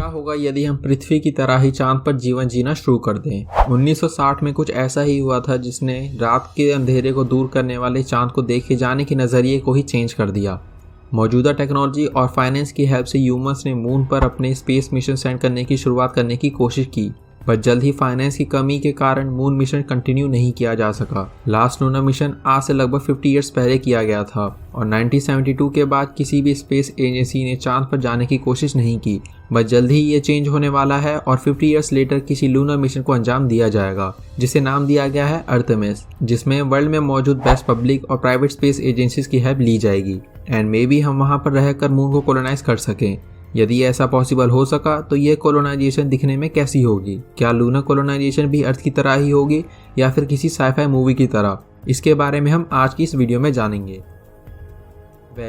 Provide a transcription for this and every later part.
क्या होगा यदि हम पृथ्वी की तरह ही चांद पर जीवन जीना शुरू कर दें। 1960 में कुछ ऐसा ही हुआ था जिसने रात के अंधेरे को दूर करने वाले चांद को देखे जाने के नज़रिए को ही चेंज कर दिया। मौजूदा टेक्नोलॉजी और फाइनेंस की हेल्प से ह्यूमंस ने मून पर अपने स्पेस मिशन सेंड करने की शुरुआत करने की कोशिश की, पर जल्द ही फाइनेंस की कमी के कारण मून मिशन कंटिन्यू नहीं किया जा सका। लास्ट लूनर मिशन आज से लगभग 50 ईयर्स पहले किया गया था और 1972 के बाद किसी भी स्पेस एजेंसी ने चांद पर जाने की कोशिश नहीं की, बट जल्द ही ये चेंज होने वाला है और 50 ईयर्स लेटर किसी लूनर मिशन को अंजाम दिया जाएगा जिसे नाम दिया गया है अर्थमिस, जिसमें वर्ल्ड में मौजूद बेस्ट पब्लिक और प्राइवेट स्पेस एजेंसीज की हेल्प ली जाएगी एंड मे बी हम वहाँ पर रहकर मून को कॉलोनाइज कर सकें। यदि ऐसा पॉसिबल हो सका तो ये कॉलोनाइजेशन दिखने में कैसी होगी? क्या लूनर कॉलोनाइजेशन भी अर्थ की तरह ही होगी या फिर किसी साइफाई मूवी की तरह? इसके बारे में हम आज की इस वीडियो में जानेंगे।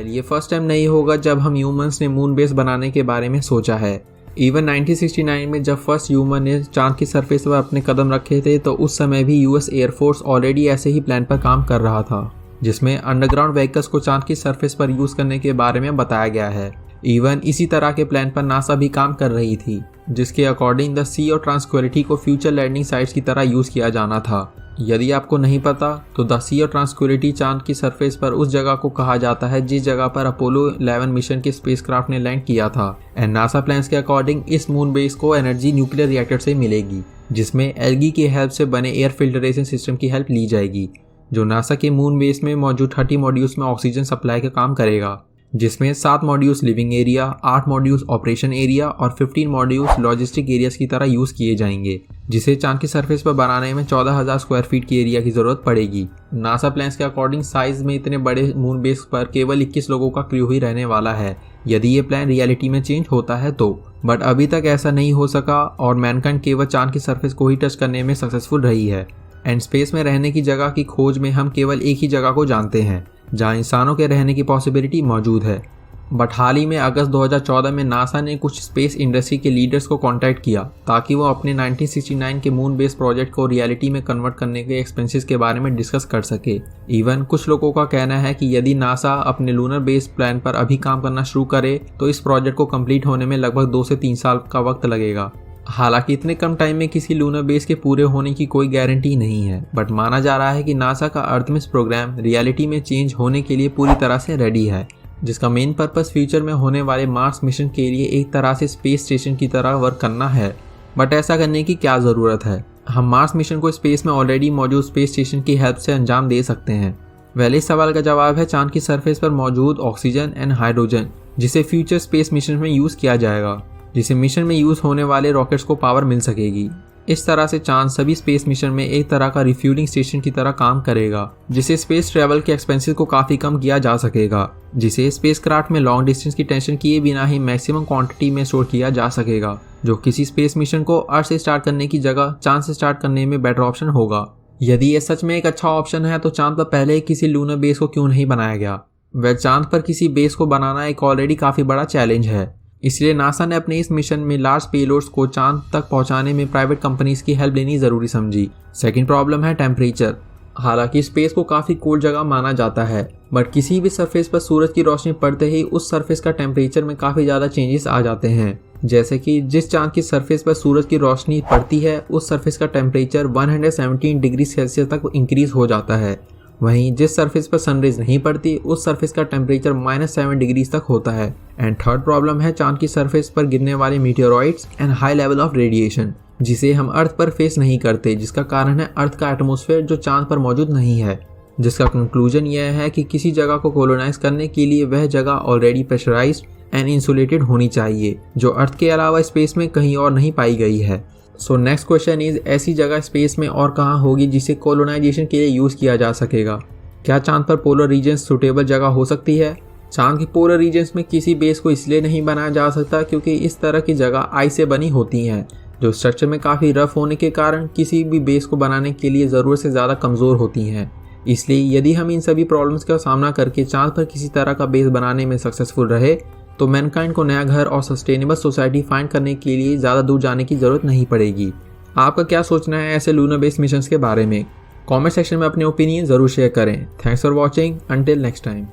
ये फर्स्ट टाइम नहीं होगा जब हम ह्यूमंस ने मून बेस बनाने के बारे में सोचा है। इवन 1969 में जब फर्स्ट ह्यूमन ने चांद की सरफेस पर अपने कदम रखे थे तो उस समय भी यूएस एयरफोर्स ऑलरेडी ऐसे ही प्लान पर काम कर रहा था, जिसमें अंडरग्राउंड व्हीकल्स को चांद की सरफेस पर यूज करने के बारे में बताया गया है। इवन इसी तरह के प्लान पर नासा भी काम कर रही थी, जिसके अकॉर्डिंग द सी और ट्रांसक्वेलिटी को फ्यूचर लैंडिंग साइट्स की तरह यूज किया जाना था। यदि आपको नहीं पता तो द सी और ट्रांसक्वेलिटी चांद की सरफेस पर उस जगह को कहा जाता है जिस जगह पर अपोलो 11 मिशन के स्पेसक्राफ्ट ने लैंड किया था एंड नासा प्लान्स के अकॉर्डिंग इस मून बेस को एनर्जी न्यूक्लियर रिएक्टर से मिलेगी, जिसमें एल्गी की हेल्प से बने एयर फिल्टरेशन सिस्टम की हेल्प ली जाएगी, जो नासा के मून बेस में मौजूद 30 मॉड्यूल्स में ऑक्सीजन सप्लाई का काम करेगा, जिसमें 7 modules living area, 8 modules operation area और 15 मॉड्यूल्स लॉजिस्टिक एरियाज की तरह यूज किए जाएंगे, जिसे चांद की सरफेस पर बनाने में 14,000 स्क्वायर फीट की एरिया की जरूरत पड़ेगी। नासा प्लान्स के अकॉर्डिंग साइज में इतने बड़े मून बेस पर केवल 21 लोगों का क्रू ही रहने वाला है यदि ये प्लान रियलिटी में चेंज होता है तो, बट अभी तक ऐसा नहीं हो सका और मैनकाइंड केवल चांद की सरफेस को ही टच करने में सक्सेसफुल रही है एंड स्पेस में रहने की जगह की खोज में हम केवल एक ही जगह को जानते हैं जहां इंसानों के रहने की पॉसिबिलिटी मौजूद है। बट हाल ही में अगस्त 2014 में नासा ने कुछ स्पेस इंडस्ट्री के लीडर्स को कांटेक्ट किया ताकि वो अपने 1969 के मून बेस प्रोजेक्ट को रियलिटी में कन्वर्ट करने के एक्सपेंसेस के बारे में डिस्कस कर सके। इवन कुछ लोगों का कहना है कि यदि नासा अपने लूनर बेस प्लान पर अभी काम करना शुरू करे तो इस प्रोजेक्ट को कंप्लीट होने में लगभग 2 से 3 साल का वक्त लगेगा। हालांकि इतने कम टाइम में किसी लूनर बेस के पूरे होने की कोई गारंटी नहीं है, बट माना जा रहा है कि नासा का अर्थमिस प्रोग्राम रियलिटी में चेंज होने के लिए पूरी तरह से रेडी है, जिसका मेन पर्पस फ्यूचर में होने वाले मार्स मिशन के लिए एक तरह से स्पेस स्टेशन की तरह वर्क करना है। बट ऐसा करने की क्या ज़रूरत है? हम मार्स मिशन को स्पेस में ऑलरेडी मौजूद स्पेस स्टेशन की हेल्प से अंजाम दे सकते हैं। इस सवाल का जवाब है चांद की सरफेस पर मौजूद ऑक्सीजन एंड हाइड्रोजन, जिसे फ्यूचर स्पेस मिशन में यूज़ किया जाएगा, जिसे मिशन में यूज़ होने वाले रॉकेट्स को पावर मिल सकेगी। इस तरह से चांद सभी स्पेस मिशन में एक तरह का रिफ्यूलिंग स्टेशन की तरह काम करेगा, जिससे स्पेस ट्रैवल के एक्सपेंसेस को काफ़ी कम किया जा सकेगा, जिसे स्पेसक्राफ्ट में लॉन्ग डिस्टेंस की टेंशन किए बिना ही मैक्सिमम क्वांटिटी में स्टोर किया जा सकेगा, जो किसी स्पेस मिशन को अर्थ से स्टार्ट करने की जगह चांद से स्टार्ट करने में बेटर ऑप्शन होगा। यदि ये सच में एक अच्छा ऑप्शन है तो चांद पर पहले किसी लूनर बेस को क्यों नहीं बनाया गया? वह चांद पर किसी बेस को बनाना एक ऑलरेडी काफ़ी बड़ा चैलेंज है, इसलिए नासा ने अपने इस मिशन में लार्ज पेलोड्स को चांद तक पहुंचाने में प्राइवेट कंपनीज की हेल्प लेनी ज़रूरी समझी। सेकंड प्रॉब्लम है टेम्परेचर। हालांकि स्पेस को काफ़ी कोल्ड जगह माना जाता है, बट किसी भी सरफेस पर सूरज की रोशनी पड़ते ही उस सरफेस का टेम्परेचर में काफ़ी ज़्यादा चेंजेस आ जाते हैं। जैसे कि जिस चांद की सरफेस पर सूरज की रोशनी पड़ती है उस सरफेस का टेम्परेचर 117 डिग्री सेल्सियस तक इंक्रीज हो जाता है, वहीं जिस सरफेस पर सनरेज नहीं पड़ती उस सरफेस का टेम्परेचर -7 डिग्रीज तक होता है। एंड थर्ड प्रॉब्लम है चांद की सरफेस पर गिरने वाले meteorites and high level of radiation, जिसे हम अर्थ पर फेस नहीं करते, जिसका कारण है अर्थ का एटमॉस्फेयर जो चांद पर मौजूद नहीं है, जिसका कंक्लूजन यह है कि किसी जगह को कॉलोनाइज करने के लिए वह जगह ऑलरेडी प्रेशराइज्ड एंड इंसुलेटेड होनी चाहिए, जो अर्थ के अलावा स्पेस में कहीं और नहीं पाई गई है। सो नेक्स्ट क्वेश्चन इज, ऐसी जगह स्पेस में और कहाँ होगी जिसे कॉलोनाइजेशन के लिए यूज़ किया जा सकेगा? क्या चांद पर पोलर रीजन्स सूटेबल जगह हो सकती है? चांद की पोलर रीजन्स में किसी बेस को इसलिए नहीं बनाया जा सकता क्योंकि इस तरह की जगह आइस से बनी होती हैं, जो स्ट्रक्चर में काफ़ी रफ होने के कारण किसी भी बेस को बनाने के लिए ज़रूरत से ज़्यादा कमज़ोर होती हैं। इसलिए यदि हम इन सभी प्रॉब्लम्स का सामना करके चांद पर किसी तरह का बेस बनाने में सक्सेसफुल रहे तो मैनकाइंड को नया घर और सस्टेनेबल सोसाइटी फाइंड करने के लिए ज़्यादा दूर जाने की ज़रूरत नहीं पड़ेगी। आपका क्या सोचना है ऐसे लूनर बेस मिशंस के बारे में? कमेंट सेक्शन में अपने ओपिनियन ज़रूर शेयर करें। Thanks for watching, until next time.